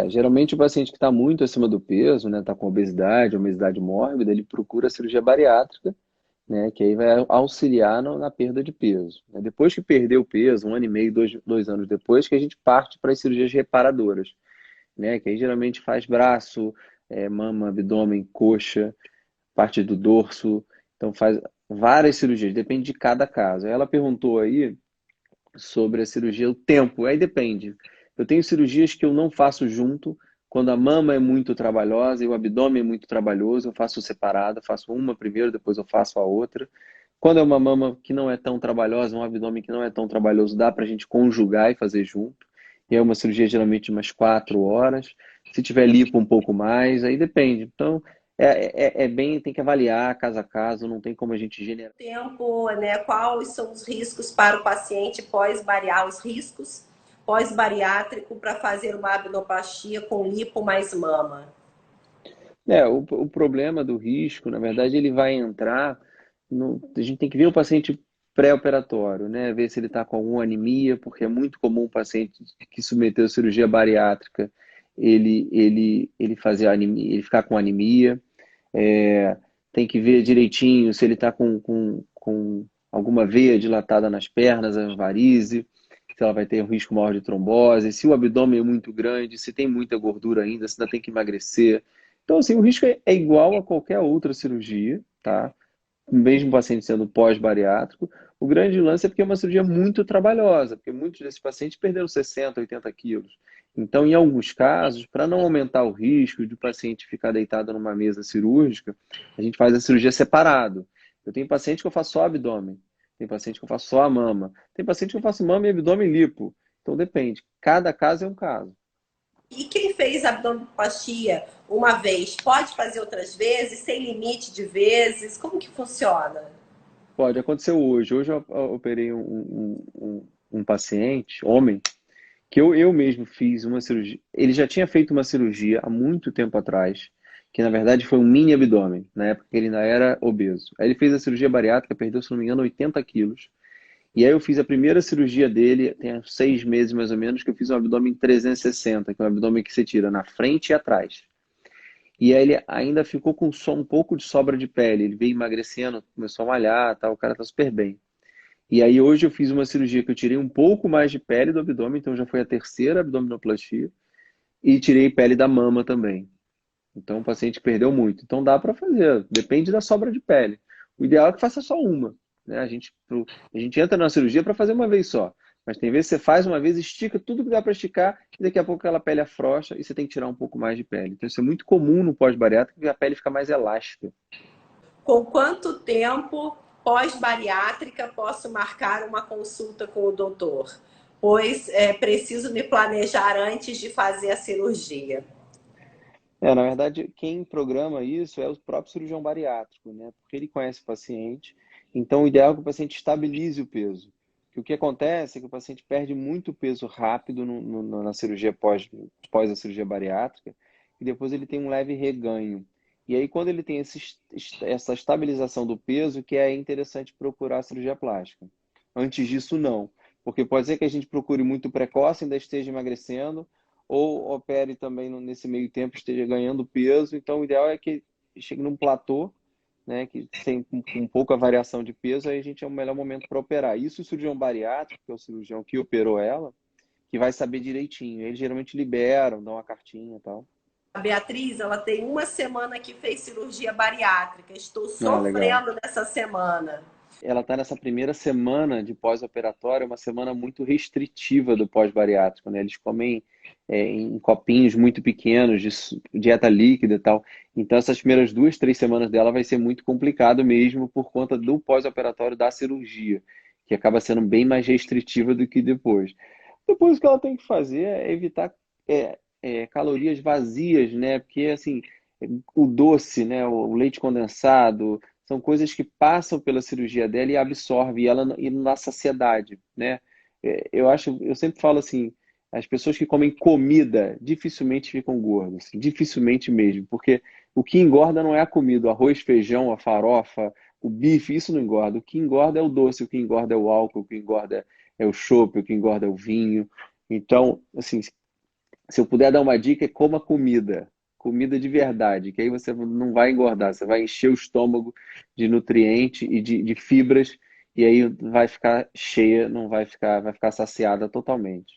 Geralmente o paciente que está muito acima do peso, né, está com obesidade mórbida, ele procura a cirurgia bariátrica, né, que aí vai auxiliar na perda de peso. Né? Depois que perdeu o peso, um ano e meio, dois anos depois, que a gente parte para as cirurgias reparadoras, né, que aí geralmente faz braço, mama, abdômen, coxa, parte do dorso, então faz várias cirurgias, depende de cada caso. Ela perguntou aí sobre a cirurgia, o tempo, aí depende. Eu tenho cirurgias que eu não faço junto, quando a mama é muito trabalhosa e o abdômen é muito trabalhoso, eu faço separada, faço uma primeiro, depois eu faço a outra. Quando é uma mama que não é tão trabalhosa, um abdômen que não é tão trabalhoso, dá para a gente conjugar e fazer junto. E é uma cirurgia geralmente de umas 4 horas. Se tiver lipo um pouco mais, aí depende. Então, bem, tem que avaliar caso a caso, não tem como a gente generar. Tempo, né? Quais são os riscos para o paciente pós-bariátrico, os riscos pós-bariátrico para fazer uma abdominoplastia com lipo mais mama? O problema do risco, na verdade, ele vai entrar a gente tem que ver o paciente pré-operatório, né? Ver se ele está com alguma anemia, porque é muito comum o paciente que submeteu a cirurgia bariátrica ele fazer anemia, ele ficar com anemia. É, Tem que ver direitinho se ele está com alguma veia dilatada nas pernas, as varizes, se ela vai ter um risco maior de trombose, se o abdômen é muito grande, se tem muita gordura ainda, se ainda tem que emagrecer. Então, assim, o risco é igual a qualquer outra cirurgia, tá? Mesmo o paciente sendo pós-bariátrico. O grande lance é porque é uma cirurgia muito trabalhosa, porque muitos desses pacientes perderam 60, 80 quilos. Então, em alguns casos, para não aumentar o risco de o paciente ficar deitado numa mesa cirúrgica, a gente faz a cirurgia separado. Eu tenho paciente que eu faço só abdômen, tem paciente que eu faço só a mama, tem paciente que eu faço mama e abdômen lipo. Então, depende. Cada caso é um caso. E quem fez abdominoplastia uma vez pode fazer outras vezes, sem limite de vezes? Como que funciona? Pode, aconteceu hoje. Hoje eu operei um paciente, homem, que eu mesmo fiz uma cirurgia. Ele já tinha feito uma cirurgia há muito tempo atrás, que na verdade foi um mini abdômen, na época que ele ainda era obeso. Aí ele fez a cirurgia bariátrica, perdeu, se não me engano, 80 quilos. E aí eu fiz a primeira cirurgia dele, tem uns 6 meses mais ou menos, que eu fiz um abdômen 360, que é um abdômen que você tira na frente e atrás. E aí ele ainda ficou com só um pouco de sobra de pele. Ele veio emagrecendo, começou a malhar, tá, o cara tá super bem. E aí hoje eu fiz uma cirurgia que eu tirei um pouco mais de pele do abdômen, então já foi a terceira abdominoplastia, e tirei pele da mama também. Então o paciente perdeu muito. Então dá para fazer, depende da sobra de pele. O ideal é que faça só uma, né? A gente entra na cirurgia para fazer uma vez só. Mas tem vezes que você faz uma vez, estica tudo que dá para esticar, e daqui a pouco aquela pele afrouxa e você tem que tirar um pouco mais de pele. Então isso é muito comum no pós-bariátrico, porque a pele fica mais elástica. Com quanto tempo pós-bariátrica posso marcar uma consulta com o doutor? Pois preciso me planejar antes de fazer a cirurgia. Na verdade, quem programa isso é o próprio cirurgião bariátrico, né? Porque ele conhece o paciente. Então, o ideal é que o paciente estabilize o peso. Que o que acontece é que o paciente perde muito peso rápido na cirurgia pós a cirurgia bariátrica e depois ele tem um leve reganho. E aí, quando ele tem essa estabilização do peso, que é interessante procurar a cirurgia plástica. Antes disso, não. Porque pode ser que a gente procure muito precoce, ainda esteja emagrecendo, ou opere também nesse meio tempo esteja ganhando peso. Então, o ideal é que chegue num platô, né, que tem com pouca variação de peso, aí a gente é o melhor momento para operar. Isso o cirurgião bariátrico, que é o cirurgião que operou ela, que vai saber direitinho. Eles geralmente liberam, dão uma cartinha e tal. A Beatriz, ela tem uma semana que fez cirurgia bariátrica. Estou Ah, legal. sofrendo nessa semana. Ela está nessa primeira semana de pós-operatório, uma semana muito restritiva do pós-bariátrico, né? Eles comem em copinhos muito pequenos, de dieta líquida e tal. Então, essas primeiras 2, 3 semanas dela vai ser muito complicado mesmo por conta do pós-operatório da cirurgia, que acaba sendo bem mais restritiva do que depois. Depois, o que ela tem que fazer é evitar calorias vazias, né? Porque, assim, o doce, né? O leite condensado, são coisas que passam pela cirurgia dela e absorve e ela e na saciedade, né? Eu sempre falo assim, as pessoas que comem comida dificilmente ficam gordas, assim, dificilmente mesmo, porque o que engorda não é a comida, o arroz, feijão, a farofa, o bife, isso não engorda. O que engorda é o doce, o que engorda é o álcool, o que engorda é o chopp, o que engorda é o vinho. Então, assim, Se eu puder dar uma dica, é coma comida. Comida de verdade, que aí você não vai engordar, você vai encher o estômago de nutriente e de fibras, e aí vai ficar cheia, não vai ficar, vai ficar saciada totalmente.